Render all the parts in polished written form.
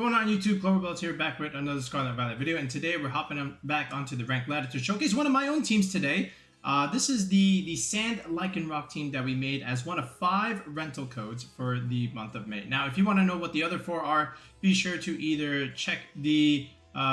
Going on YouTube, Cloverbells here, back with another Scarlet Violet video, and today we're hopping back onto the ranked ladder to showcase one of my own teams today. This is the Sand Lycanroc team that we made as one of 5 rental codes for the month of May. Now, if you want to know what the other 4 are, be sure to either check the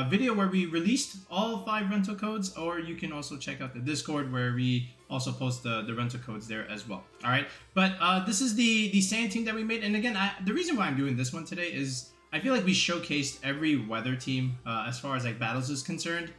video where we released all 5 rental codes, or you can also check out the Discord where we also post the rental codes there as well. All right, but this is the Sand team that we made, and again, the reason why I'm doing this one today is I feel like we showcased every weather team as far as like battles is concerned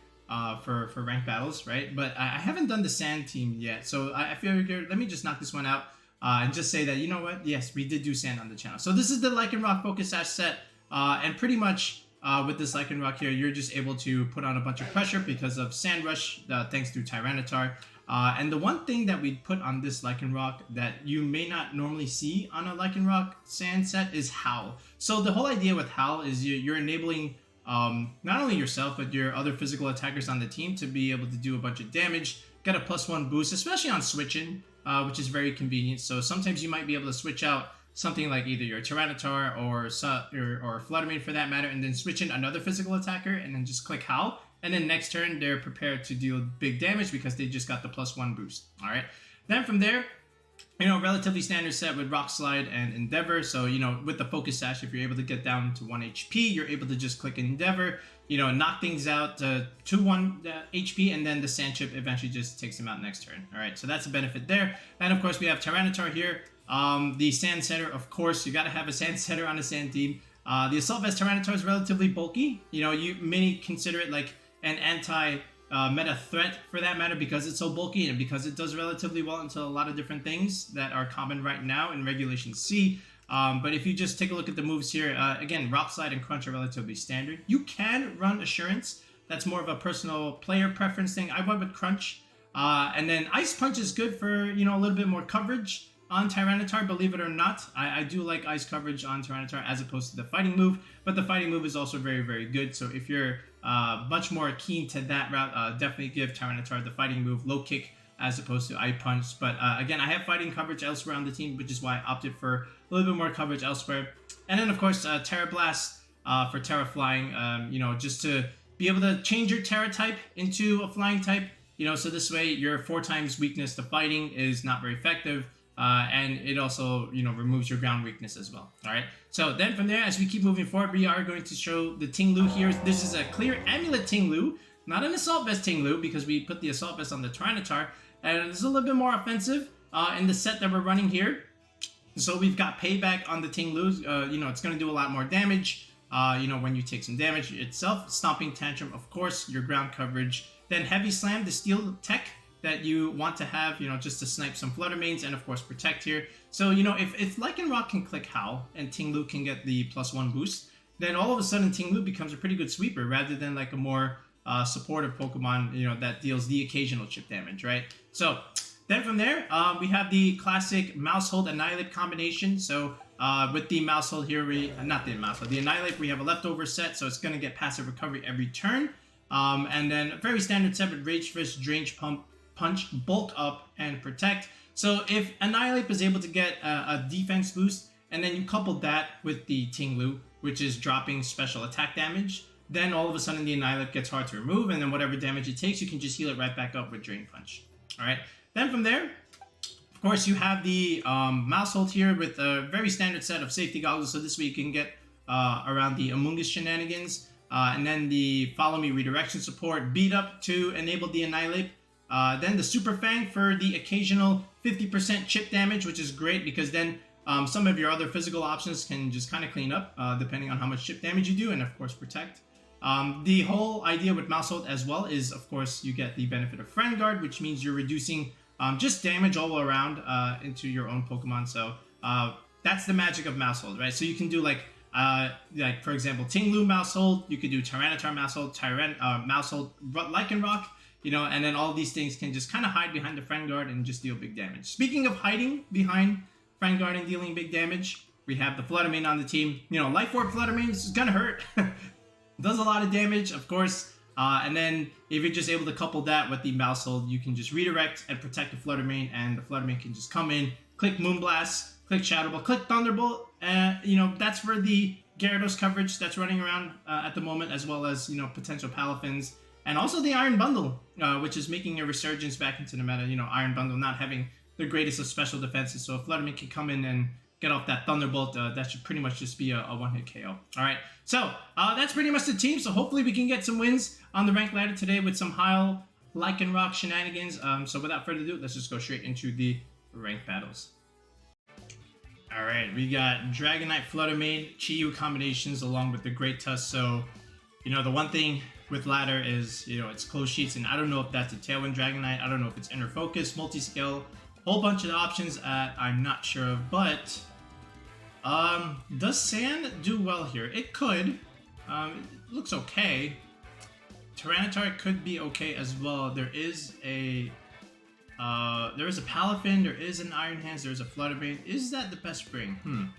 for ranked battles, right? But I haven't done the Sand team yet, so I figured let me just knock this one out and just say that, you know what, yes, we did do Sand on the channel. So this is the Lycanroc Focus Sash set, and pretty much with this Lycanroc here, you're just able to put on a bunch of pressure because of Sand Rush, thanks to Tyranitar. And the one thing that we put on this Lycanroc that you may not normally see on a Lycanroc Sand set is Howl. So the whole idea with Howl is you're enabling not only yourself, but your other physical attackers on the team to be able to do a bunch of damage, get a +1 boost, especially on switching, which is very convenient. So sometimes you might be able to switch out something like either your Tyranitar or Flutter Mane for that matter, and then switch in another physical attacker and then just click Howl. And then next turn, they're prepared to deal big damage because they just got the +1 boost. All right. Then from there, you know, relatively standard set with Rock Slide and Endeavor. So, you know, with the Focus Sash, if you're able to get down to 1 HP, you're able to just click Endeavor, you know, knock things out to 1 HP, and then the Sand Chip eventually just takes them out next turn. All right. So that's a benefit there. And of course, we have Tyranitar here. The Sand Setter, of course, you got to have a Sand Setter on a Sand team. The Assault Vest Tyranitar is relatively bulky. You know, you may consider it like an anti-meta threat for that matter because it's so bulky and because it does relatively well into a lot of different things that are common right now in Regulation C. But if you just take a look at the moves here, again, Rock Slide and Crunch are relatively standard. You can run Assurance. That's more of a personal player preference thing. I went with Crunch. And then Ice Punch is good for, you know, a little bit more coverage on Tyranitar, believe it or not. I do like ice coverage on Tyranitar as opposed to the fighting move, but the fighting move is also very, very good. So if you're much more keen to that route, definitely give Tyranitar the fighting move, low kick, as opposed to Ice Punch. But again, I have fighting coverage elsewhere on the team, which is why I opted for a little bit more coverage elsewhere. And then of course, Terra Blast for Terra Flying, you know, just to be able to change your Terra type into a flying type, you know, so this way your 4 times weakness to fighting is not very effective. And it also, you know, removes your ground weakness as well. All right. So then from there, as we keep moving forward, we are going to show the Ting-Lu here. This is a clear Amulet Ting-Lu, not an Assault Vest Ting-Lu, because we put the Assault Vest on the Tyranitar, and it's a little bit more offensive in the set that we're running here. So we've got Payback on the Ting-Lu. You know, it's going to do a lot more damage. You know, when you take some damage itself, Stomping Tantrum, of course, your ground coverage. Then Heavy Slam, the Steel Tech that you want to have, you know, just to snipe some Flutter Manes and of course Protect here. So, you know, if Lycanroc can click Howl and Ting-Lu can get the +1 boost, then all of a sudden Ting-Lu becomes a pretty good sweeper rather than like a more supportive Pokemon, you know, that deals the occasional chip damage, right? So then from there, we have the classic Maushold Annihilape combination. So with the Maushold here, the Annihilape, we have a leftover set, so it's going to get passive recovery every turn. And then a very standard set with Rage Fist, Drainage Punch, Bulk Up, and Protect. So if Annihilape is able to get a defense boost, and then you couple that with the Ting-Lu, which is dropping special attack damage, then all of a sudden the Annihilape gets hard to remove, and then whatever damage it takes, you can just heal it right back up with Drain Punch. All right. Then from there, of course, you have the Maushold here with a very standard set of safety goggles. So this way you can get around the Among Us shenanigans. And then the Follow Me redirection support, Beat Up to enable the Annihilape. Then the Super Fang for the occasional 50% chip damage, which is great because then some of your other physical options can just kind of clean up depending on how much chip damage you do, and of course Protect. The whole idea with Maushold as well is, of course, you get the benefit of Friend Guard, which means you're reducing just damage all around into your own Pokemon. So that's the magic of Maushold, right? So you can do like for example, Ting-Lu Maushold, you could do Tyranitar Maushold, Maushold Lycanroc, you know, and then all these things can just kind of hide behind the Friend Guard and just deal big damage. Speaking of hiding behind Friend Guard and dealing big damage, we have the Flutter Mane on the team. You know, Life Orb Flutter Mane is gonna hurt. Does a lot of damage, of course. And then if you're just able to couple that with the Maushold, you can just redirect and protect the Flutter Mane, and the Flutter Mane can just come in, click Moonblast, click Shadow Ball, click Thunderbolt. You know, that's for the Gyarados coverage that's running around at the moment, as well as, you know, potential Palafins. And also the Iron Bundle, which is making a resurgence back into the meta. You know, Iron Bundle not having the greatest of special defenses. So if Flutter Mane can come in and get off that Thunderbolt, that should pretty much just be a one-hit KO. Alright, so that's pretty much the team. So hopefully we can get some wins on the ranked ladder today with some Howl, Lycanroc shenanigans. So without further ado, let's just go straight into the ranked battles. Alright, we got Dragonite, Flutter Mane, Chi-Yu combinations along with the Great Tusk. So, you know, the one thing with ladder is, you know, it's close sheets, and I don't know if that's a Tailwind Dragonite, I don't know if it's Inner Focus, Multi-Scale, whole bunch of options I'm not sure of, but does Sand do well here? It could. It looks okay. Tyranitar could be okay as well. There is a Palafin, there is an Iron Hands, there's a Flutter Mane. Is that the best spring?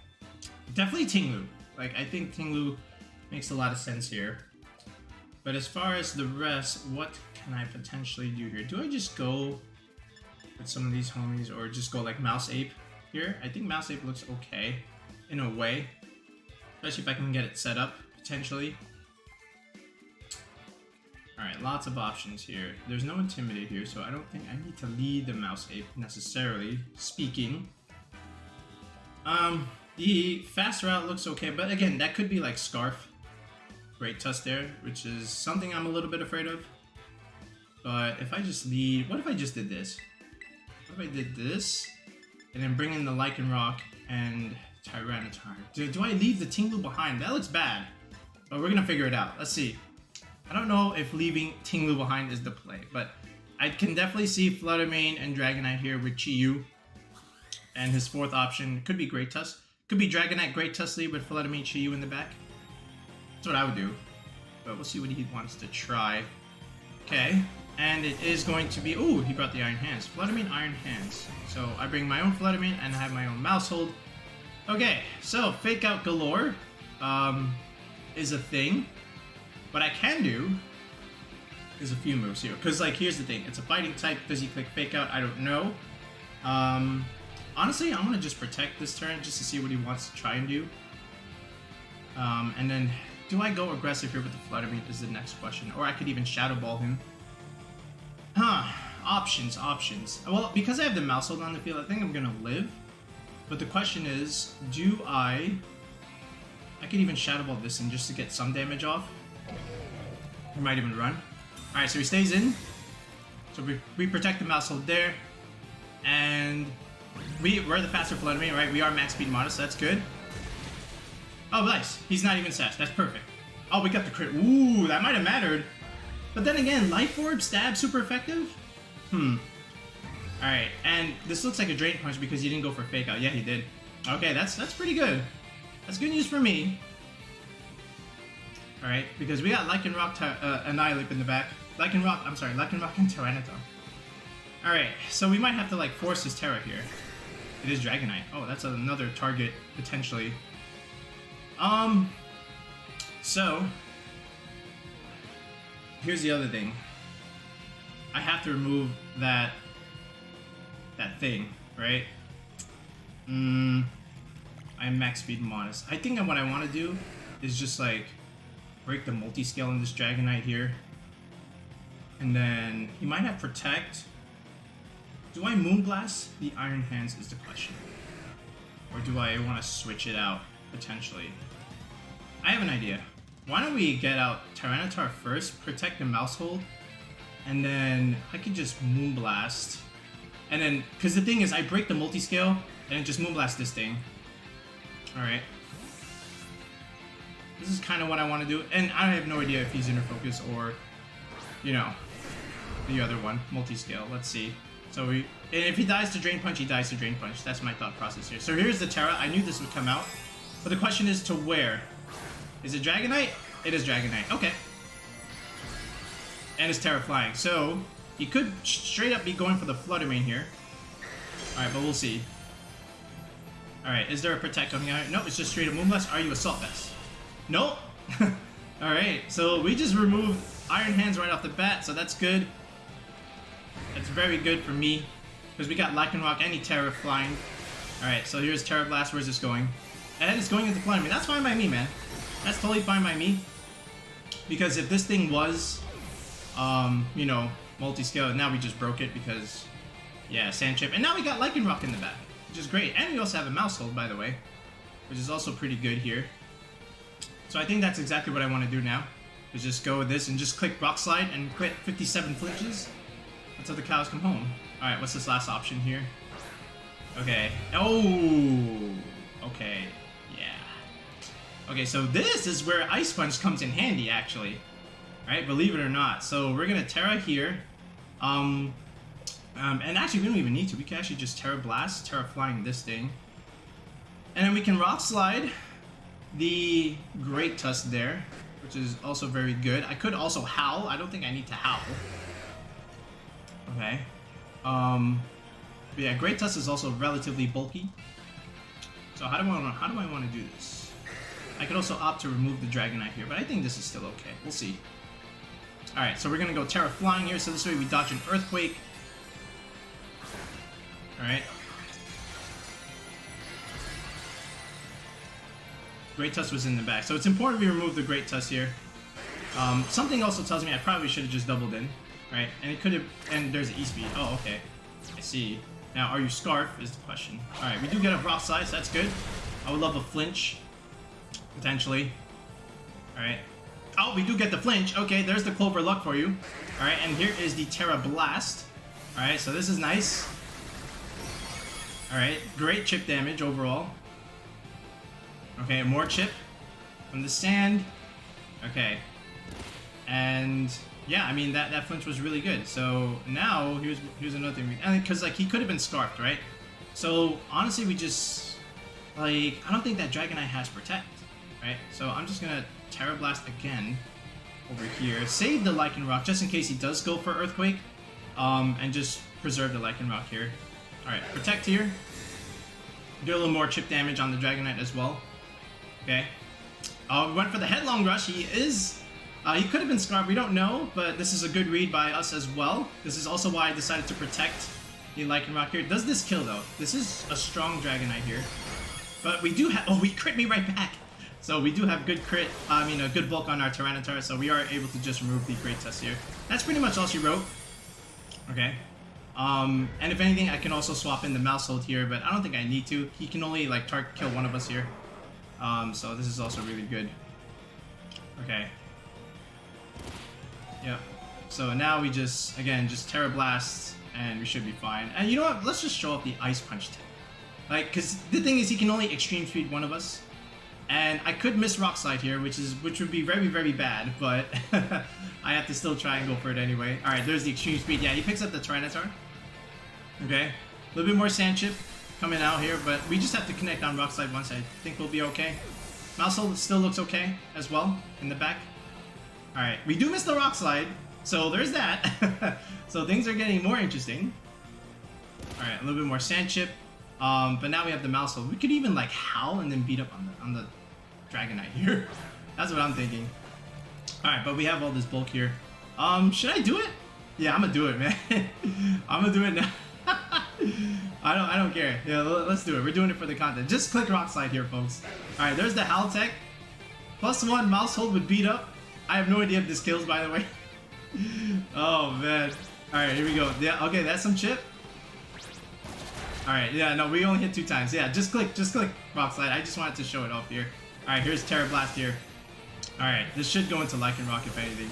Definitely Ting-Lu. Like, I think Ting-Lu makes a lot of sense here. But as far as the rest, what can I potentially do here? Do I just go with some of these homies, or just go like Maushold here? I think Maushold looks okay in a way, especially if I can get it set up potentially. Alright, lots of options here. There's no Intimidate here, so I don't think I need to lead the Maushold necessarily speaking. The fast route looks okay, but again, that could be like Scarf. Great Tusk there, which is something I'm a little bit afraid of. But if I just lead, what if I just did this? What if I did this, and then bring in the Lycanroc and Tyranitar? Do I leave the Ting-Lu behind? That looks bad, but we're gonna figure it out. Let's see. I don't know if leaving Ting-Lu behind is the play, but I can definitely see Flutter Mane and Dragonite here with Chi-Yu. And his fourth option could be Great Tusk. Could be Dragonite, Great Tusk lead with Flutter Mane, Chi-Yu in the back. That's what I would do. But we'll see what he wants to try. Okay. And it is going to be... Ooh, he brought the Iron Hands. Flutter Mane, Iron Hands. So I bring my own Flutter Mane and I have my own Maushold. Okay, so Fake Out galore is a thing. What I can do is a few moves here. Because, like, here's the thing. It's a fighting type. Does he click Fake Out? I don't know. Honestly, I'm going to just protect this turn just to see what he wants to try and do. And then, do I go aggressive here with the Flutter Mane is the next question. Or I could even Shadow Ball him. Options. Well, because I have the Maushold on the field, I think I'm going to live. But the question is, do I could even Shadow Ball this in just to get some damage off. He might even run. Alright, so he stays in. So we protect the Maushold there. And we're the faster Flutter Mane, right? We are max speed modest, so that's good. Oh, nice. He's not even sash. That's perfect. Oh, we got the crit. Ooh, that might have mattered. But then again, Life Orb stab super effective? Alright, and this looks like a Drain Punch because he didn't go for Fake Out. Yeah, he did. Okay, that's pretty good. That's good news for me. Alright, because we got Lycanroc Annihilape in the back. Lycanroc and Tyranitar. Alright, so we might have to like force his Terra here. It is Dragonite. Oh, that's another target, potentially. So here's the other thing. I have to remove that thing, right? I'm max speed modest. I think what I want to do is just like break the multi-scale in this Dragonite here. And then he might have Protect. Do I Moonblast? The Iron Hands is the question. Or do I want to switch it out, potentially? I have an idea. Why don't we get out Tyranitar first, protect the Maushold, and then I could just Moonblast. And then, because the thing is, I break the multi-scale, and then just Moonblast this thing. Alright. This is kind of what I want to do, and I have no idea if he's Inner Focus or, you know, the other one, multi-scale. Let's see. So and if he dies to Drain Punch, he dies to Drain Punch. That's my thought process here. So here's the Terra. I knew this would come out, but the question is to where? Is it Dragonite? It is Dragonite. Okay. And it's Terra flying. So he could straight up be going for the Flutter Mane here. Alright, but we'll see. Alright, is there a Protect coming out? Nope, it's just straight up Moonblast. Are you Assault Vest? Nope. Alright, so we just removed Iron Hands right off the bat, so that's good. That's very good for me, because we got Lycanroc and Terra flying. Alright, so here's Terra Blast. Where's this going? And it's going into Flutter Mane. That's fine by me, man. That's totally fine by me. Because if this thing was, you know, multi-scale, now we just broke it because, yeah, Sand Chip. And now we got Lycanroc in the back, which is great. And we also have a Maushold, by the way, which is also pretty good here. So I think that's exactly what I want to do now, is just go with this and just click Rock Slide and quit 57 flinches until the cows come home. Alright, what's this last option here? Okay. Oh! Okay. Yeah. Okay, so this is where Ice Punch comes in handy, actually. Right? Believe it or not. So we're gonna Terra here. And actually, we don't even need to. We can actually just Terra Blast, Terra Flying this thing. And then we can Rock Slide the Great Tusk there, which is also very good. I could also Howl. I don't think I need to Howl. Okay. But yeah, Great Tusk is also relatively bulky. So how do I want to do this? I could also opt to remove the Dragonite here, but I think this is still okay. We'll see. Alright, so we're gonna go Terra Flying here, so this way we dodge an Earthquake. Alright. Great Tusk was in the back, so it's important we remove the Great Tusk here. Something also tells me I probably should have just doubled in, right? And it could have, and there's an E-Speed. Oh, okay. I see. Now, are you Scarf is the question. Alright, we do get a Rock Slide, so that's good. I would love a Flinch, potentially. Alright. Oh, we do get the Flinch. Okay, there's the Clover Luck for you. Alright, and here is the Terra Blast. Alright, so this is nice. Alright, great chip damage overall. Okay, more chip from the sand. Okay. And yeah, I mean that flinch was really good. So now here's another thing. And because like he could have been scarfed, right? So honestly, we just like I don't think that Dragonite has Protect, right? So I'm just gonna Terra Blast again over here. Save the Lycanroc just in case he does go for Earthquake, and just preserve the Lycanroc here. All right, Protect here. Do a little more chip damage on the Dragonite as well. Okay. We went for the Headlong Rush. He could have been Scarf, we don't know, but this is a good read by us as well. This is also why I decided to protect the Lycanroc here. Does this kill though? This is a strong Dragonite here. But we do have, oh, we crit me right back. So we do have good crit, a good bulk on our Tyranitar, so we are able to just remove the Great Tusk here. That's pretty much all she wrote. Okay. And if anything, I can also swap in the Maushold here, but I don't think I need to. He can only like target kill one of us here. So this is also really good. Okay. Yep. So now we just, again, just Terra Blast, and we should be fine. And you know what? Let's just show off the Ice Punch tip. Like, because the thing is, he can only Extreme Speed one of us. And I could miss Rock Slide here, which would be very, very bad, but I have to still try and go for it anyway. Alright, there's the Extreme Speed. Yeah, he picks up the Tyranitar. Okay. A little bit more Sand Chip coming out here, but we just have to connect on Rock Slide once. I think we'll be okay. Maushold still looks okay as well in the back. Alright, we do miss the Rock Slide, so there's that. So things are getting more interesting. Alright, a little bit more Sand Chip. But now we have the Maushold. We could even like Howl and then beat up on the Dragonite here. That's what I'm thinking. Alright, but we have all this bulk here. Should I do it? Yeah, I'm gonna do it, man. I'm gonna do it now. I don't care. Yeah, let's do it. We're doing it for the content. Just click Rock Slide here, folks. Alright, there's the Howl tech. +1 Maushold would beat up. I have no idea if this kills, by the way. Oh, man. Alright, here we go. Yeah, okay, that's some chip. Alright, yeah, no, we only hit 2 times. Yeah, just click Rock Slide. I just wanted to show it off here. Alright, here's Terra Blast here. Alright, this should go into Lycanroc if anything.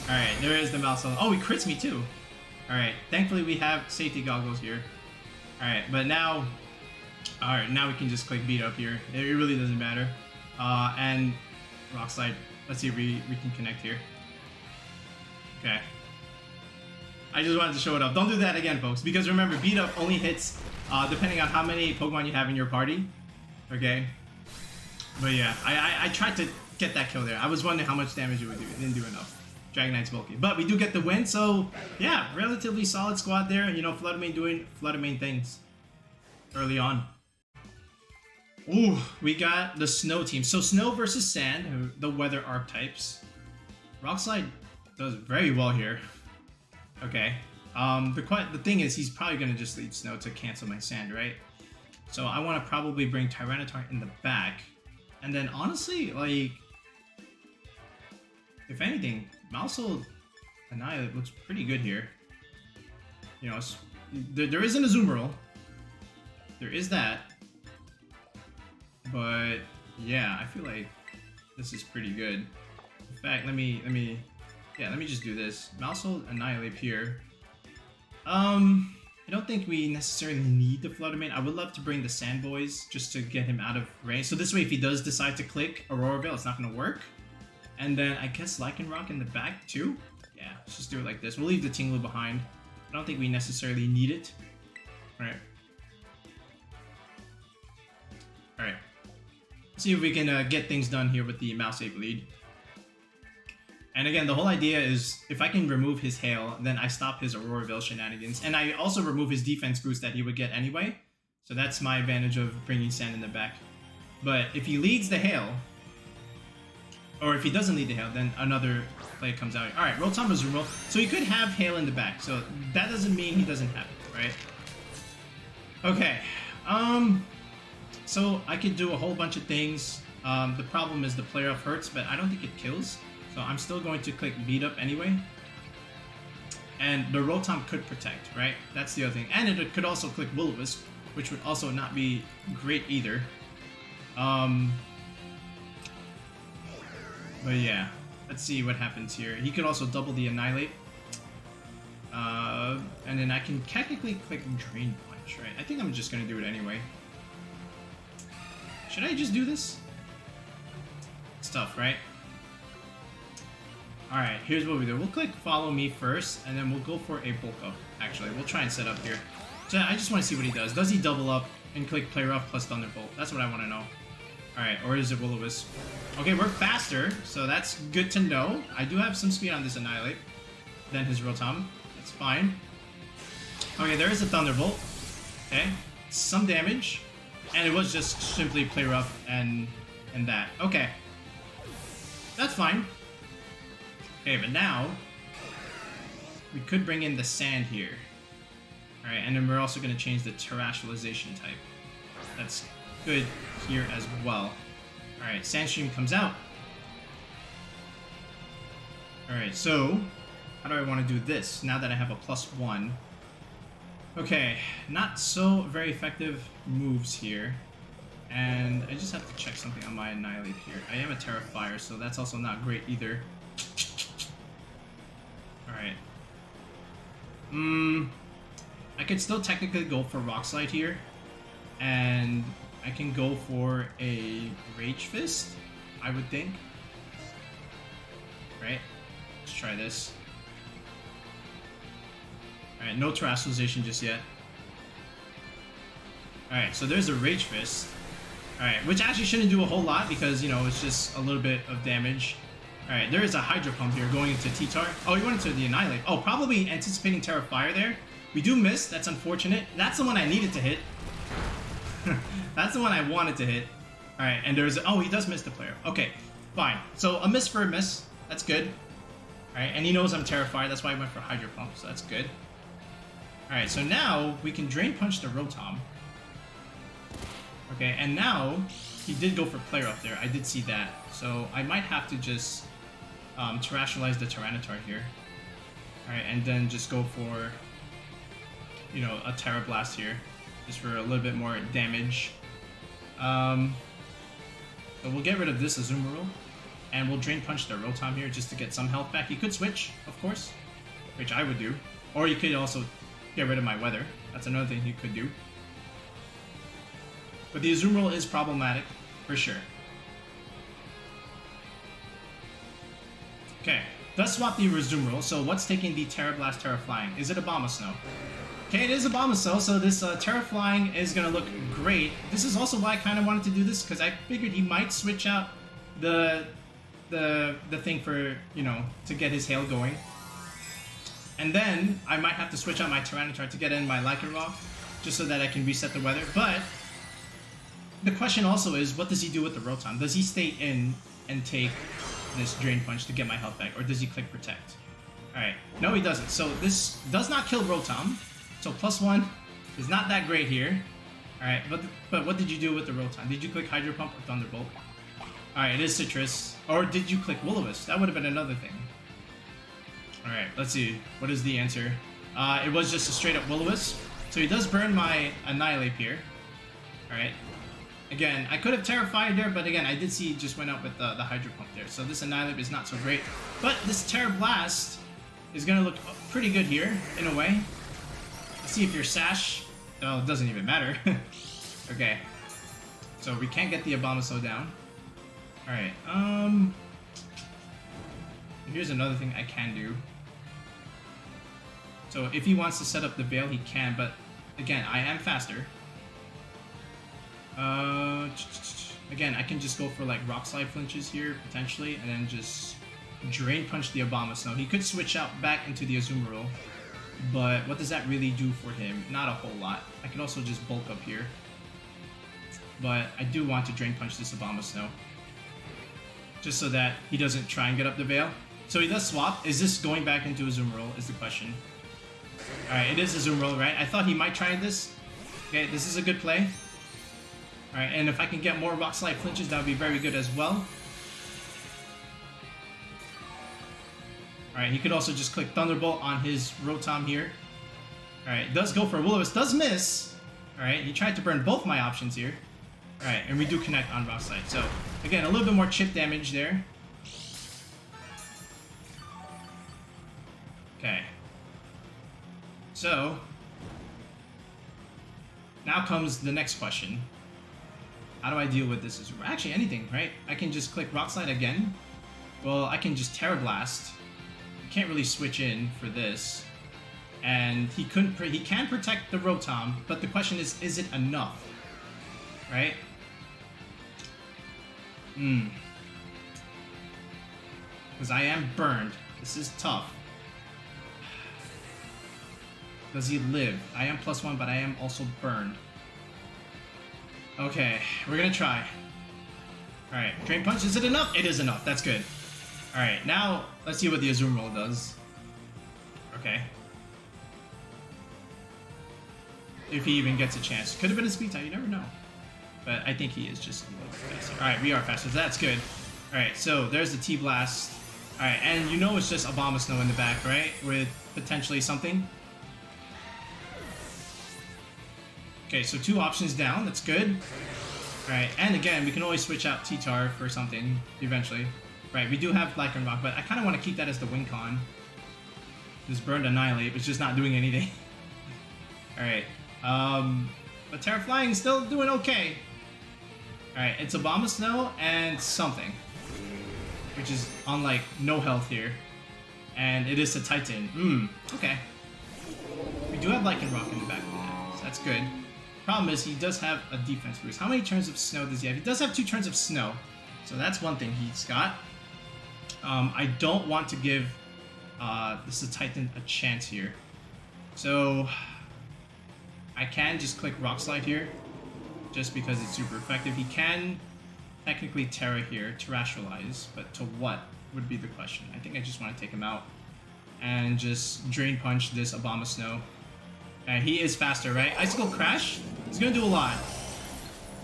Alright, there is the Maushold. Oh, he crits me too. Alright, thankfully we have safety goggles here. Alright, but now... Alright, now we can just click beat up here. It really doesn't matter. And Rock Slide. Let's see if we can connect here. Okay. I just wanted to show it up. Don't do that again, folks, because remember, beat up only hits depending on how many Pokemon you have in your party. Okay? But yeah, I tried to get that kill there. I was wondering how much damage it would do. It didn't do enough. Dragonite's bulky. But we do get the win, so yeah, relatively solid squad there. You know, Flutter Mane doing Flutter Mane things early on. Ooh, we got the Snow team. So Snow versus Sand, the weather archetypes. Rock Slide does very well here. Okay. The thing is, he's probably gonna just lead Snow to cancel my Sand, right? So I want to probably bring Tyranitar in the back, and then honestly, like if anything, Maushold Annihilape looks pretty good here. You know, there isn't a Azumarill. There is that. But yeah, I feel like this is pretty good. In fact, let me just do this. Maushold Annihilape here. I don't think we necessarily need the Flutter Mane. I would love to bring the Sand Boys just to get him out of range. So this way, if he does decide to click Aurora Veil, it's not going to work. And then I guess Lycanroc in the back too. Yeah, let's just do it like this. We'll leave the Ting-Lu behind. I don't think we necessarily need it. Alright. Alright. See if we can get things done here with the Maushold lead. And again, the whole idea is if I can remove his Hail, then I stop his Aurora Veil shenanigans. And I also remove his defense boost that he would get anyway. So that's my advantage of bringing Sand in the back. But if he leads the Hail, or if he doesn't lead the Hail, then another play comes out. Alright, Rotom Azumarill. So he could have Hail in the back. So that doesn't mean he doesn't have it, right? Okay. So I could do a whole bunch of things. The problem is the player off hurts, but I don't think it kills. So I'm still going to click Beat Up anyway. And the Rotom could protect, right? That's the other thing. And it could also click Will-O-Wisp, which would also not be great either. But yeah, let's see what happens here. He could also double the Annihilape. And then I can technically click Drain Punch, right? I think I'm just going to do it anyway. Should I just do this? It's tough, right? Alright, here's what we do. We'll click Follow Me first, and then we'll go for a Bulk Up. Actually, we'll try and set up here. So I just want to see what he does. Does he double up and click Play Rough plus Thunderbolt? That's what I want to know. Alright, or is it Will-O-Wisp? Okay, we're faster, so that's good to know. I do have some speed on this Annihilape than his Rotom. That's fine. Okay, there is a Thunderbolt. Okay, some damage. And it was just simply Play Rough and that. Okay. That's fine. Okay, but now we could bring in the Sand here. Alright, and then we're also going to change the Terrestrialization type. That's good here as well. Alright, Sandstream comes out. Alright, so how do I want to do this now that I have a +1? Okay, not so very effective moves here. And I just have to check something on my Annihilape here. I am a Terra Fire, so that's also not great either. Alright. I could still technically go for Rock Slide here. And I can go for a Rage Fist, I would think. Right? Let's try this. Alright, no Terrestrialization just yet. Alright, so there's a Rage Fist. Alright, which actually shouldn't do a whole lot because, you know, it's just a little bit of damage. Alright, there is a Hydro Pump here going into T-Tar. Oh, he went into the Annihilape. Oh, probably anticipating Terra Fire there. We do miss. That's unfortunate. That's the one I needed to hit. That's the one I wanted to hit. Alright, and there's... Oh, he does miss the player. Okay, fine. So, a miss for a miss. That's good. Alright, and he knows I'm Terra Fire. That's why I went for Hydro Pump, so that's good. Alright, so now we can Drain Punch the Rotom. Okay, and now he did go for Play Rough there. I did see that. So I might have to just terrestrialize the Tyranitar here. Alright, and then just go for, you know, a Terra Blast here. Just for a little bit more damage. So we'll get rid of this Azumarill. And we'll Drain Punch the Rotom here just to get some health back. You could switch, of course, which I would do. Or you could also get rid of my Weather. That's another thing you could do. But the Azumarill is problematic, for sure. Okay, let's swap the Azumarill. So what's taking the Terra Blast, Terra Flying? Is it Abomasnow? Okay, it is Abomasnow, so this Terra Flying is going to look great. This is also why I kind of wanted to do this, because I figured he might switch out the thing for, you know, to get his Hail going. And then I might have to switch out my Tyranitar to get in my Lycanroc, just so that I can reset the weather. But the question also is, what does he do with the Rotom? Does he stay in and take this Drain Punch to get my health back, or does he click Protect? Alright, no he doesn't. So this does not kill Rotom, so +1 is not that great here. Alright, but what did you do with the Rotom? Did you click Hydro Pump or Thunderbolt? Alright, it is Citrus. Or did you click Will-O-Wisp? That would have been another thing. Alright, let's see. What is the answer? It was just a straight up Will-O-Wisp. So he does burn my Annihilape here. Alright. Again, I could have Terra-Fired there, but again, I did see he just went out with the Hydro Pump there. So this Annihilape is not so great. But this Terra Blast is going to look pretty good here, in a way. Let's see if your Sash... Oh, it doesn't even matter. Okay. So we can't get the Abomasnow down. Alright, here's another thing I can do. So if he wants to set up the Veil, he can, but again, I am faster. Again, I can just go for like Rock Slide flinches here, potentially, and then just Drain Punch the Abomasnow. He could switch out back into the Azumarill, but what does that really do for him? Not a whole lot. I could also just bulk up here. But I do want to Drain Punch this Abomasnow, just so that he doesn't try and get up the Veil. So he does swap. Is this going back into Azumarill is the question. Alright, it is Azumarill, right? I thought he might try this. Okay, this is a good play. Alright, and if I can get more Rock Slide flinches, that would be very good as well. Alright, he could also just click Thunderbolt on his Rotom here. Alright, does go for Will-O-Wisp, does miss. Alright, he tried to burn both my options here. Alright, and we do connect on Rock Slide. So, again, a little bit more chip damage there. Okay. So, now comes the next question. How do I deal with this? Actually, anything, right? I can just click Rock Slide again. Well, I can just Terra Blast. I can't really switch in for this. And he can protect the Rotom, but the question is it enough? Right? Because I am burned. This is tough. Does he live? I am +1, but I am also burned. Okay, we're gonna try. Alright, Drain Punch, is it enough? It is enough, that's good. Alright, now let's see what the Azumarill does. Okay. If he even gets a chance. Could have been a speed type, you never know. But I think he is just a little bit faster. Alright, we are faster, so that's good. Alright, so there's the T-Blast. Alright, and you know it's just Abomasnow in the back, right? With potentially something. Okay, so 2 options down, that's good. Alright, and again, we can always switch out T-Tar for something, eventually. Right, we do have Lycanroc, but I kind of want to keep that as the win con. This burned Annihilape, it's just not doing anything. Alright, but Terra Flying is still doing okay. Alright, it's Abomasnow and something. Which is on like no health here. And it is a Cetitan. Okay. We do have Lycanroc in the back of that, so that's good. Problem is, he does have a defense boost. How many turns of snow does he have? He does have 2 turns of snow. So that's one thing he's got. I don't want to give this Cetitan a chance here. So I can just click Rock Slide here, just because it's super effective. He can technically Terra here, Terrestrialize, but to what would be the question. I think I just want to take him out and just Drain Punch this Abomasnow. He is faster, right? Icicle Crash is going to do a lot.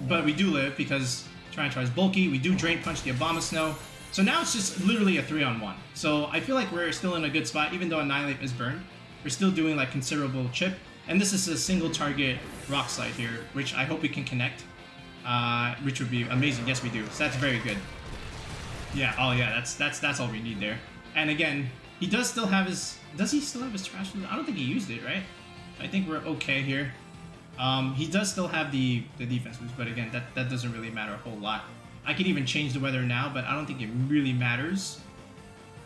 But we do live because Tyranitar is bulky. We do Drain Punch the Abomasnow. So now it's just literally a 3-on-1. So I feel like we're still in a good spot, even though Annihilape is burned. We're still doing like considerable chip. And this is a single target Rock Slide here, which I hope we can connect. Which would be amazing. Yes, we do. So that's very good. Yeah, oh yeah, that's all we need there. And again, he does still have his... Does he still have his trash? I don't think he used it, right? I think we're okay here. He does still have the defense boost, but again, that doesn't really matter a whole lot. I could even change the weather now, but I don't think it really matters,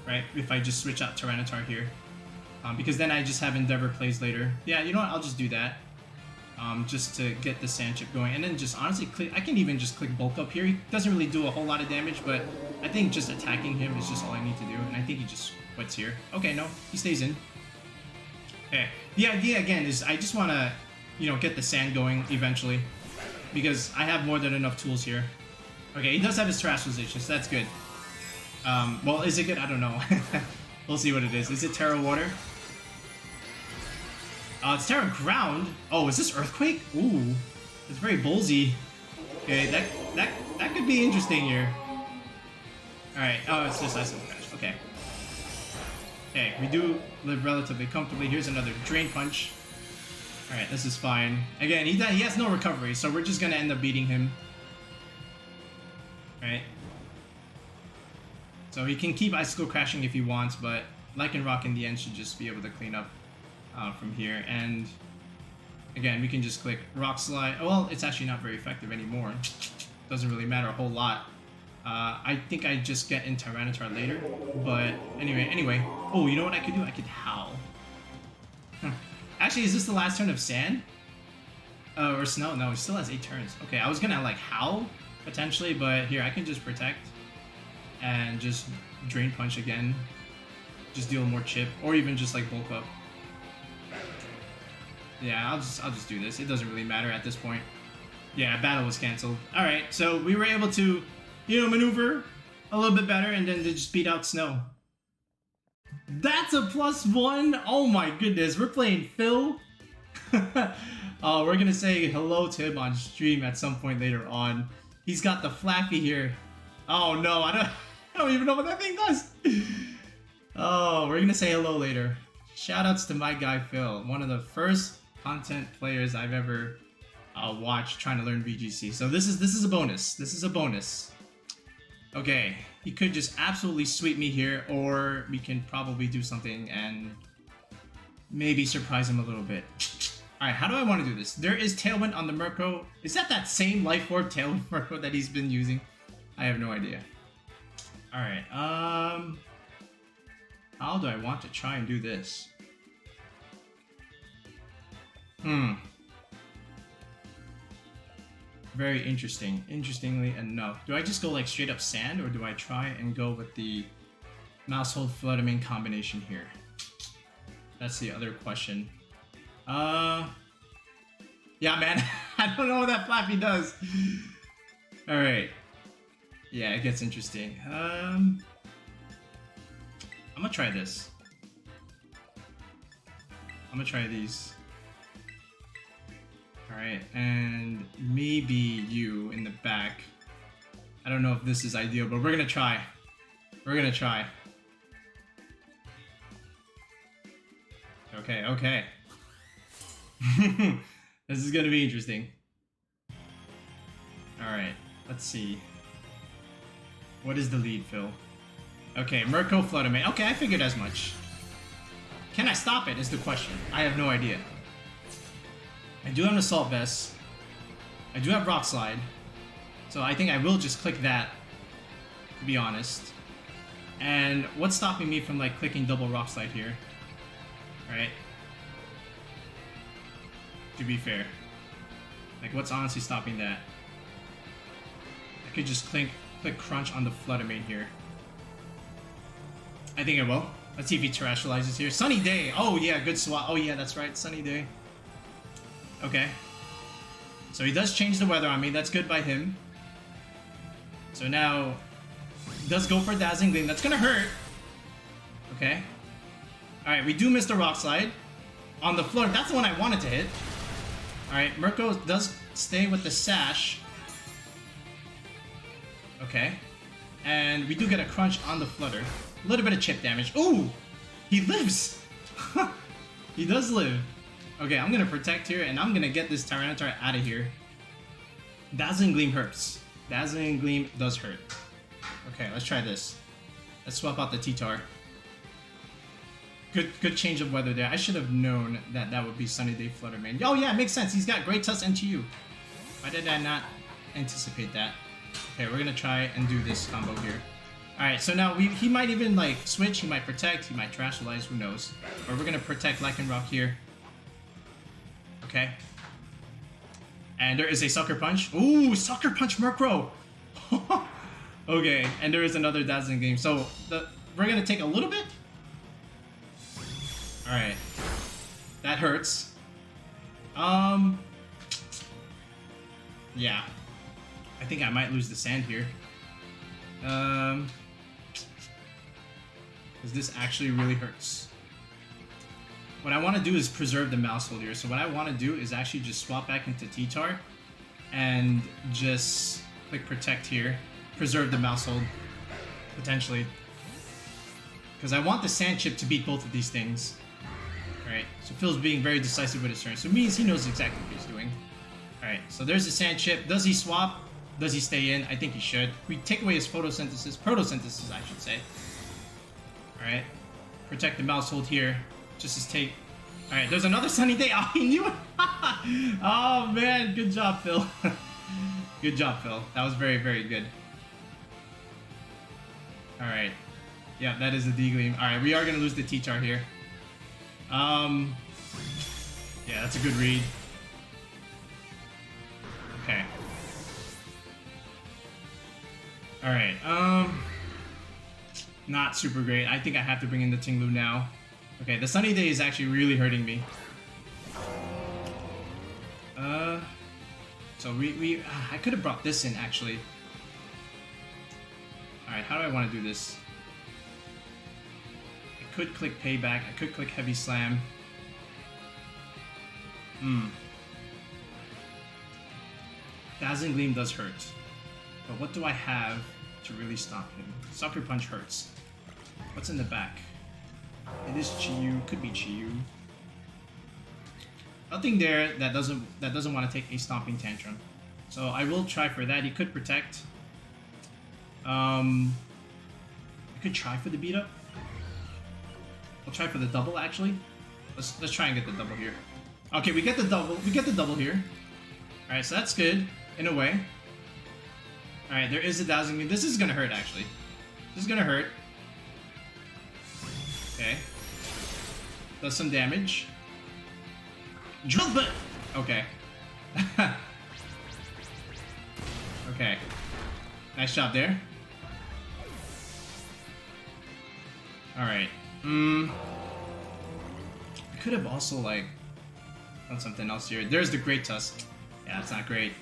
right? If I just switch out Tyranitar here. Because then I just have Endeavor plays later. Yeah, you know what? I'll just do that. Just to get the sand chip going. And then just honestly, I can even just click Bulk Up here. He doesn't really do a whole lot of damage, but I think just attacking him is just all I need to do. And I think he just quits here. Okay, no, he stays in. Okay. The idea, again, is I just want to, you know, get the sand going eventually. Because I have more than enough tools here. Okay, he does have his Terrestrialization, so that's good. Well, is it good? I don't know. We'll see what it is. Is it Terra Water? It's Terra Ground. Oh, is this Earthquake? Ooh, it's very ballsy. Okay, that could be interesting here. Alright, oh, it's just Ice Crash. Okay. Okay, we do live relatively comfortably. Here's another Drain Punch. Alright, this is fine. Again, he has no recovery, so we're just gonna end up beating him. Right? So he can keep Icicle Crashing if he wants, but Lycanroc in the end should just be able to clean up from here. And again, we can just click Rock Slide. Well, it's actually not very effective anymore. Doesn't really matter a whole lot. I think I just get in Tyranitar later, but anyway. Oh, you know what I could do? I could Howl. Actually, is this the last turn of Sand? Or Snow? No, it still has 8 turns. Okay, I was gonna like Howl, potentially, but here, I can just Protect and just Drain Punch again. Just deal more chip, or even just like Bulk Up. Yeah, I'll just do this. It doesn't really matter at this point. Yeah, battle was canceled. Alright, so we were able to, you know, maneuver a little bit better and then to just beat out Snow. That's a +1! Oh my goodness, we're playing Phil. We're gonna say hello to him on stream at some point later on. He's got the Flaafy here. Oh no, I don't even know what that thing does. Oh, we're gonna say hello later. Shoutouts to my guy Phil, one of the first content players I've ever watched trying to learn VGC. So this is a bonus. This is a bonus. Okay, he could just absolutely sweep me here, or we can probably do something and maybe surprise him a little bit. Alright, how do I want to do this? There is Tailwind on the Murkrow. Is that same Life Orb Tailwind Murkrow that he's been using? I have no idea. Alright, how do I want to try and do this? Very interesting. Interestingly enough. Do I just go like straight up Sand, or do I try and go with the Maushold Flutter Mane combination here? That's the other question. Yeah, man. I don't know what that Flaaffy does. Alright. Yeah, it gets interesting. I'm gonna try this. I'm gonna try these. Alright, and maybe you in the back. I don't know if this is ideal, but we're gonna try. We're gonna try. Okay, okay. This is gonna be interesting. Alright, let's see. What is the lead, Phil? Okay, Murkrow Flutter Mane. Okay, I figured as much. Can I stop it is the question. I have no idea. I do have an Assault Vest. I do have Rock Slide. So I think I will just click that, to be honest. And what's stopping me from like clicking double Rock Slide here? Right? To be fair. Like what's honestly stopping that? I could just click Crunch on the Flutter Mane here. I think I will. Let's see if he terrestrializes here. Sunny Day! Oh yeah, good swap. Oh yeah, that's right, Sunny Day. Okay. So he does change the weather on me. That's good by him. So now, he does go for Dazzling Gleam. That's gonna hurt. Okay. Alright, we do miss the Rock Slide. On the floor, that's the one I wanted to hit. Alright, Murkrow does stay with the Sash. Okay. And we do get a Crunch on the Flutter. A little bit of chip damage. Ooh! He lives! He does live. Okay, I'm gonna Protect here, and I'm gonna get this Tyranitar out of here. Dazzling Gleam hurts. Dazzling Gleam does hurt. Okay, let's try this. Let's swap out the T-Tar. Good change of weather there. I should have known that that would be Sunny Day Flutter Mane. Oh yeah, it makes sense. He's got Great Tusk NTU. Why did I not anticipate that? Okay, we're gonna try and do this combo here. Alright, so now he might even like switch, he might Protect, he might Terrestrialize, who knows. Or we're gonna Protect Lycanroc here. Okay. And there is a Sucker Punch. Ooh, Sucker Punch Murkrow! Okay, and there is another Dazzling Gleam. So we're gonna take a little bit. Alright. That hurts. Yeah. I think I might lose the Sand here. Because this actually really hurts. What I want to do is preserve the Maushold here. So what I want to do is actually just swap back into T-Tar and just click Protect here. Preserve the Maushold. potentially. Because I want the Sand Chip to beat both of these things. Alright, so Phil's being very decisive with his turn. So it means he knows exactly what he's doing. Alright, so there's the Sand Chip. Does he swap? Does he stay in? I think he should. We take away his photosynthesis. Protosynthesis, I should say. Alright. Protect the Maushold here. Just as take. Alright, there's another Sunny Day. Oh, he knew it. Oh, man. Good job, Phil. Good job, Phil. That was very, very good. Alright. Yeah, that is a D-Gleam. Alright, we are going to lose the T-Char here. Yeah, that's a good read. Okay. Alright, not super great. I think I have to bring in the Ting-Lu now. Okay, the Sunny Day is actually really hurting me. So I could have brought this in, actually. Alright, how do I want to do this? I could click Payback. I could click Heavy Slam. Dazzling Gleam does hurt. But what do I have to really stop him? Sucker Punch hurts. What's in the back? It is Chi-Yu. Could be Chi-Yu. Nothing there that doesn't want to take a Stomping Tantrum. So I will try for that. He could protect. I could try for the beat up. I'll try for the double actually. Let's try and get the double here. Okay, we get the double. We get the double here. All right, so that's good in a way. All right, there is a Dazzling Gleam. This is gonna hurt actually. This is gonna hurt. Okay. Does some damage. Drill bit. Okay. Okay. Nice job there. All right. I could have also like done something else here. There's the Great Tusk. Yeah, that's not great.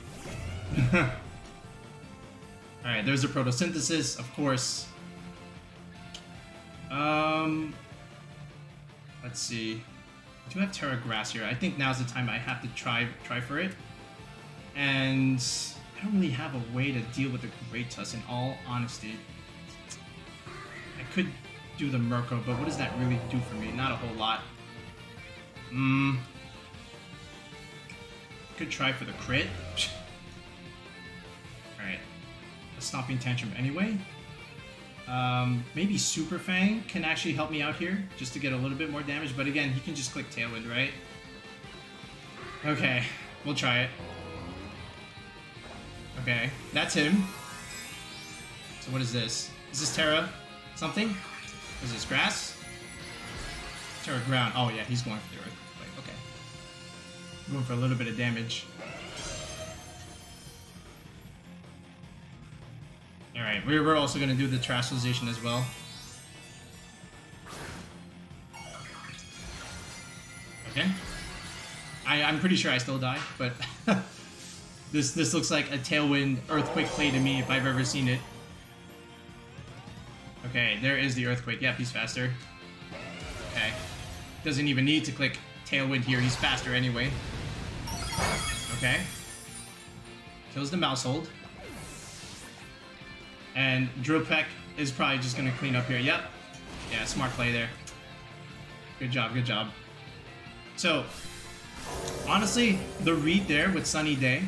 Alright, there's the Photosynthesis, of course. Let's see. I do have Terra Grass here. I think now's the time I have to try for it. And I don't really have a way to deal with the Great Tusk, in all honesty. I could do the Murkrow, but what does that really do for me? Not a whole lot. Could try for the crit. Alright. A Stomping Tantrum anyway. Maybe Super Fang can actually help me out here, just to get a little bit more damage, but again, he can just click Tailwind, right? Okay, we'll try it. Okay, that's him. So what is this? Is this Terra something? Is this Grass? Terra Ground. Oh yeah, he's going for the Earthquake. Okay. Going for a little bit of damage. Alright, we're also going to do the Terastallization as well. Okay. I'm pretty sure I still die, but this looks like a Tailwind Earthquake play to me if I've ever seen it. Okay, there is the Earthquake. Yep, he's faster. Okay. Doesn't even need to click Tailwind here, he's faster anyway. Okay. Kills the Maushold. And Drill Peck is probably just going to clean up here. Yep. Yeah, smart play there. Good job, good job. So, honestly, the read there with Sunny Day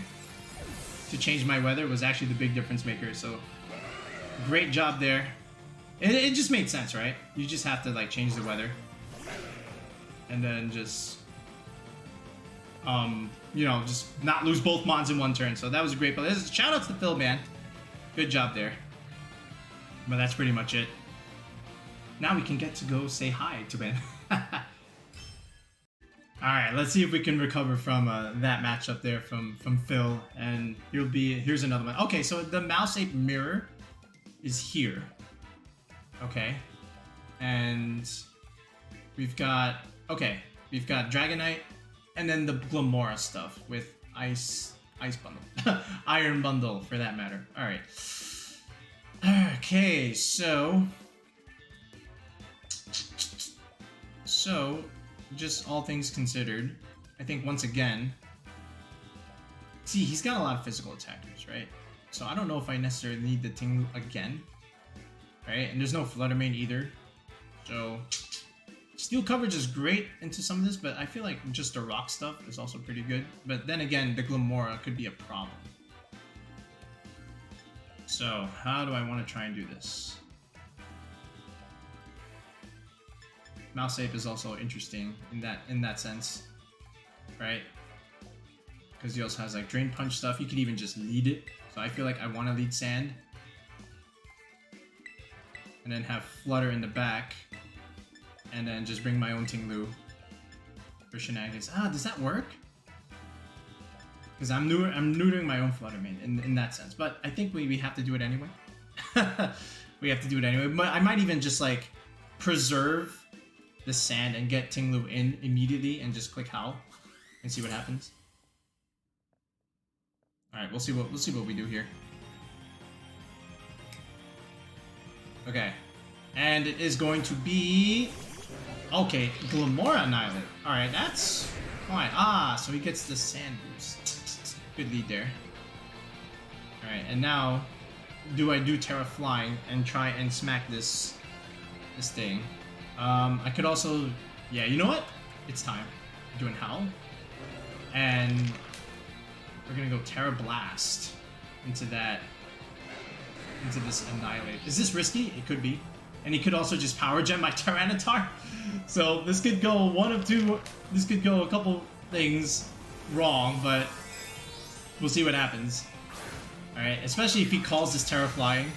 to change my weather was actually the big difference maker. So, great job there. It just made sense, right? You just have to, like, change the weather. And then just, you know, just not lose both Mons in one turn. So that was a great play. Shout out to Phil, man. Good job there. But that's pretty much it. Now we can get to go say hi to Ben. Alright, let's see if we can recover from that matchup there from Phil. And here's another one. Okay, so the Maushold mirror is here. Okay. And we've got Dragonite and then the Glimmora stuff with Ice Bundle. Iron Bundle for that matter. Alright. Okay, so just all things considered, I think once again, see, he's got a lot of physical attackers, right? So I don't know if I necessarily need the Ting-Lu again. right? And there's no Flutter Mane either. So steel coverage is great into some of this, but I feel like just the rock stuff is also pretty good. But then again, the Glimmora could be a problem. So how do I want to try and do this? Maushold is also interesting in that sense, right? Because he also has like Drain Punch stuff. You could even just lead it. So I feel like I want to lead Sand. And then have Flutter in the back. And then just bring my own Ting-Lu for shenanigans. Ah, does that work? Because I'm neutering my own Flutter Mane in that sense. But I think we have to do it anyway. We have to do it anyway. But I might even just like preserve the Sand and get Ting-Lu in immediately and just click Howl and see what happens. Alright, we'll see what we do here. Okay. And it is going to be okay, Glimmora Annihilape. Alright, that's fine. Ah, so he gets the Sand boost. Good lead there. Alright, and now do I do Terra Flying and try and smack this thing? I could also, yeah, you know what? It's time. I'm doing Howl. And we're gonna go Terra Blast into this Annihilape. Is this risky? It could be. And he could also just Power Gem my Tyranitar. So this could go one of two, this could go a couple things wrong, but we'll see what happens. Alright, especially if he calls this Terra Flying.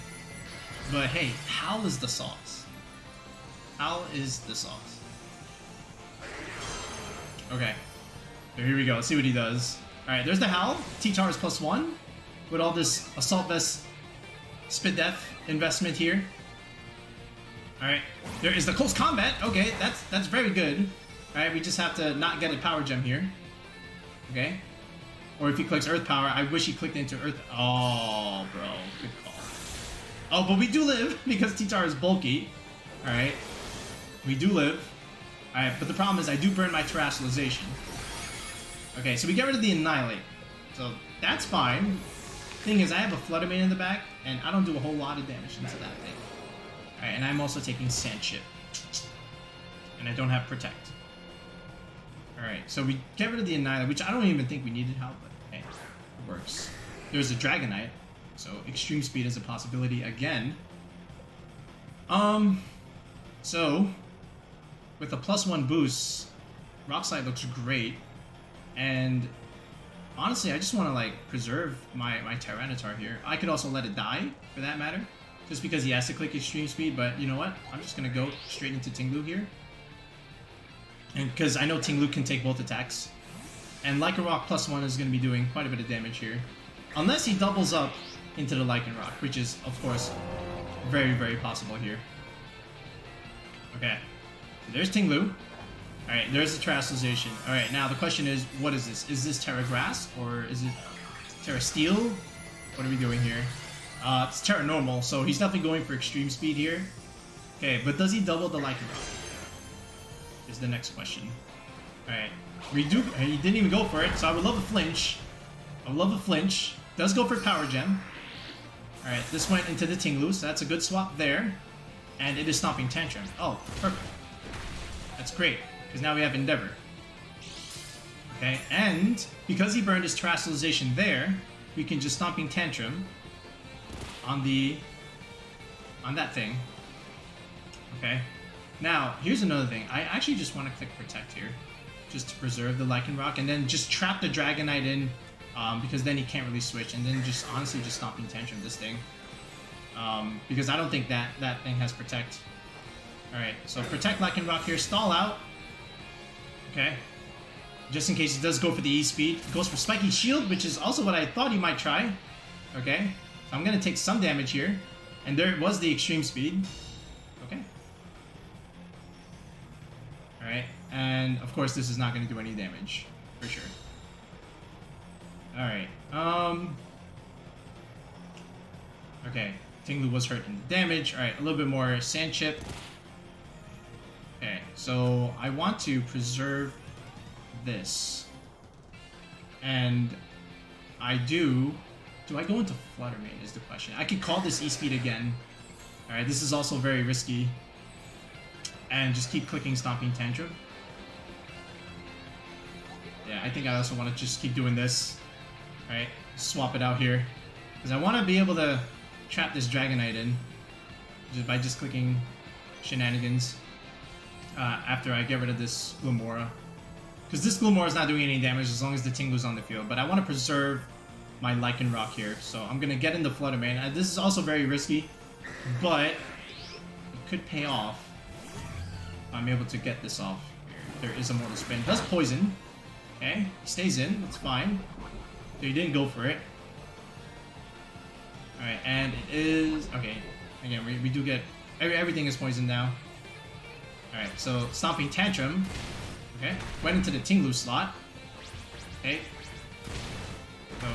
But hey, Howl is the sauce. Howl is the sauce. Okay. So here we go. Let's see what he does. Alright, there's the Howl. T-Tar is +1. With all this Assault Vest Spit Def investment here. Alright. There is the Close Combat. Okay, that's very good. Alright, we just have to not get a Power Gem here. Okay. Or if he clicks Earth Power, I wish he clicked into Earth. Oh, bro. Good call. Oh, but we do live because T-Tar is bulky. Alright. We do live. Alright, but the problem is I do burn my Terastallization. Okay, so we get rid of the Annihilape. So that's fine. Thing is, I have a Flutter Mane in the back, and I don't do a whole lot of damage into that thing. Alright, and I'm also taking Sand Chip. And I don't have Protect. Alright, so we get rid of the Annihilape, which I don't even think we needed help, but hey, it works. There's a Dragonite, so Extreme Speed is a possibility again. So with a +1 boost, Rock Slide looks great, and honestly, I just want to like preserve my Tyranitar here. I could also let it die, for that matter, just because he has to click Extreme Speed, but you know what? I'm just going to go straight into Ting-Lu here. And because I know Ting-Lu can take both attacks. And Lycanroc +1 is going to be doing quite a bit of damage here. Unless he doubles up into the Lycanroc, which is, of course, very, very possible here. Okay. So there's Ting-Lu. Alright, there's the Terastallization. Alright, now the question is, what is this? Is this Terra Grass, or is it Terra Steel? What are we doing here? It's Terra Normal, so he's definitely going for Extreme Speed here. Okay, but does he double the Lycanroc? Is the next question. Alright, he didn't even go for it, so I would love a flinch. I would love a flinch. Does go for Power Gem. Alright, this went into the Ting-Lu, so that's a good swap there. And it is Stomping Tantrum. Oh, perfect. That's great, because now we have Endeavor. Okay, and because he burned his Terastallization there, we can just Stomping Tantrum on that thing. Okay. Now, here's another thing. I actually just want to click Protect here, just to preserve the Lycanroc, and then just trap the Dragonite in, because then he can't really switch, and then just honestly just Stomping Tantrum this thing. Because I don't think that thing has Protect. Alright, so Protect Lycanroc here, stall out. Okay. Just in case he does go for the E-Speed. Goes for Spiky Shield, which is also what I thought he might try. Okay. So I'm going to take some damage here. And there was the Extreme Speed. Okay. Alright, and of course this is not going to do any damage. For sure. Alright, okay, Ting-Lu was hurt in the damage. Alright, a little bit more Sand Chip. Okay, so I want to preserve this. And I do I go into Flutter Mane is the question. I could call this E-Speed again. Alright, this is also very risky. And just keep clicking Stomping Tantrum. Yeah, I think I also want to just keep doing this. Alright, swap it out here. Because I want to be able to trap this Dragonite in. Just by just clicking Shenanigans. After I get rid of this Glimmora. Because this Glimmora is not doing any damage as long as the Ting-Lu's on the field. But I want to preserve my Lycanroc here. So I'm going to get into Flutter Mane. This is also very risky. But it could pay off. I'm able to get this off. There is a Mortal Spin. Does poison. Okay, stays in. That's fine. So he didn't go for it. Alright, and it is... Okay, again, we do get... Everything is poisoned now. Alright, so Stomping Tantrum. Okay, went into the Ting-Lu slot. Okay. So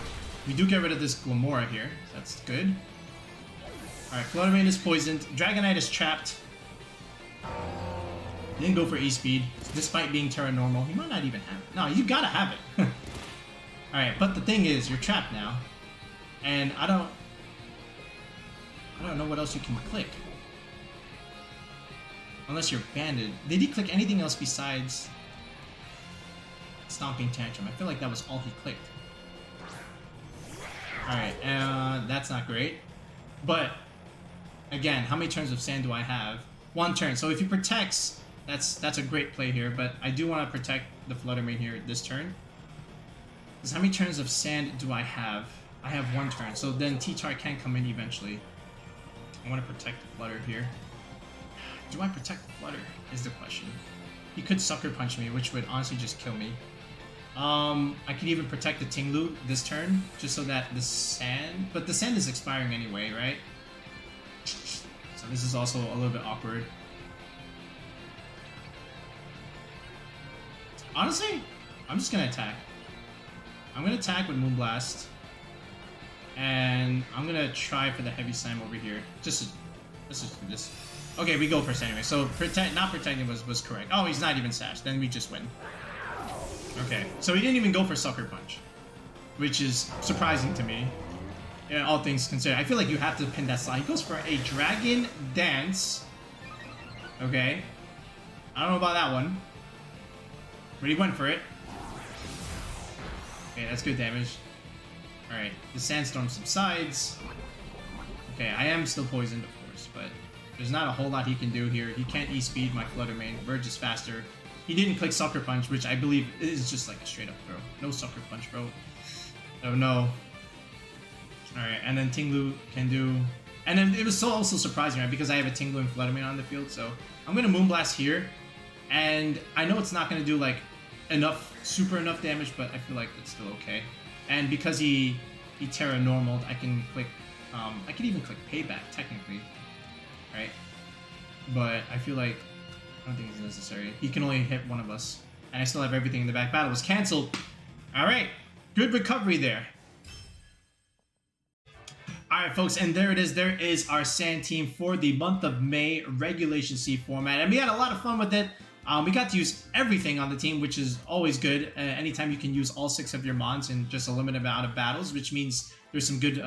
we do get rid of this Glimmora here. So that's good. Alright, Flutter Mane is poisoned. Dragonite is trapped. Didn't go for E-Speed, despite being Terra Normal. He might not even have it. No, you gotta have it. Alright, but the thing is, you're trapped now. And I don't know what else you can click. Unless you're banded. Did he click anything else besides Stomping Tantrum? I feel like that was all he clicked. Alright, that's not great. But, again, how many turns of sand do I have? 1 turn. So if he protects, that's a great play here. But I do want to protect the Flutter Mane here this turn. Because how many turns of sand do I have? I have 1 turn. So then T-Tar can come in eventually. I want to protect the Flutter here. Do I protect the Flutter is the question. He could Sucker Punch me, which would honestly just kill me. I could even protect the Ting-Lu this turn, just so that the sand... But the sand is expiring anyway, right? So this is also a little bit awkward. Honestly, I'm just gonna attack. I'm gonna attack with Moonblast. And I'm gonna try for the Heavy Slam over here. Let's just do this. Okay, we go first anyway. So not protecting was correct. Oh, he's not even Sash. Then we just win. Okay, so he didn't even go for Sucker Punch, which is surprising to me. Yeah, all things considered. I feel like you have to pin that slot. He goes for a Dragon Dance. Okay. I don't know about that one. But he went for it. Okay, that's good damage. Alright, the Sandstorm subsides. Okay, I am still poisoned, of course, but there's not a whole lot he can do here. He can't E-Speed my Flutter Mane. Verge is faster. He didn't click Sucker Punch, which I believe is just like a straight-up throw. No Sucker Punch, bro. Oh, no. Alright, and then Ting-Lu can do... And then it was also surprising, right? Because I have a Ting-Lu and Flutter Mane on the field, so I'm going to Moonblast here. And I know it's not going to do, like, super enough damage, but I feel like it's still okay. And because he Terra Normaled, I can click... I could even click Payback, technically. Right? But I feel like... I don't think it's necessary. He can only hit one of us. And I still have everything in the back. Battle was cancelled. Alright. Good recovery there. Alright, folks, and there it is. There is our Sand team for the month of May Regulation C format. And we had a lot of fun with it. We got to use everything on the team, which is always good. Anytime you can use all 6 of your mons in just a limited amount of battles, which means there's some good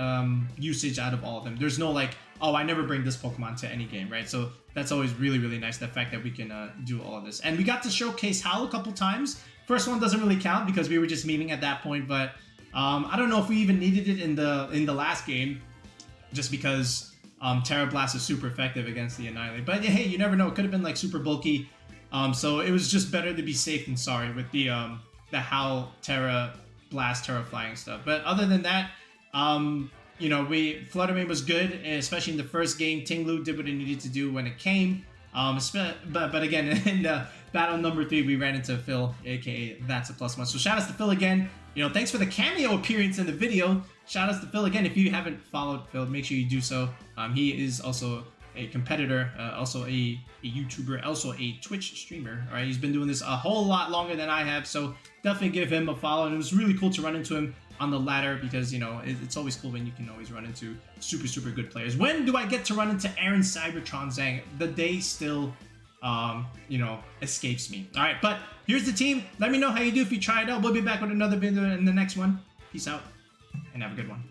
usage out of all of them. There's no like, oh, I never bring this Pokemon to any game, right? So that's always really, really nice, the fact that we can do all of this. And we got to showcase Howl a couple times. First one doesn't really count because we were just memeing at that point, but I don't know if we even needed it in the last game, just because Terra Blast is super effective against the Annihilape. But hey, you never know. It could have been like super bulky. So it was just better to be safe than sorry with the Howl, Terra Blast, Terra Flying stuff. But other than that, you know, Flutter Mane was good, especially in the first game. Ting-Lu did what it needed to do when it came. But again, in battle number 3, we ran into Phil, aka That's a +1. So shout outs to Phil again. You know, thanks for the cameo appearance in the video. Shout outs to Phil again. If you haven't followed Phil, make sure you do so. He is also a competitor, also a YouTuber, also a Twitch streamer. All right, he's been doing this a whole lot longer than I have, so definitely give him a follow. And it was really cool to run into him on the ladder because, you know, it's always cool when you can always run into super, super good players. When do I get to run into Aaron Cybertron Zhang? The day still, you know, escapes me. All right, but here's the team. Let me know how you do if you try it out. We'll be back with another video in the next one. Peace out and have a good one.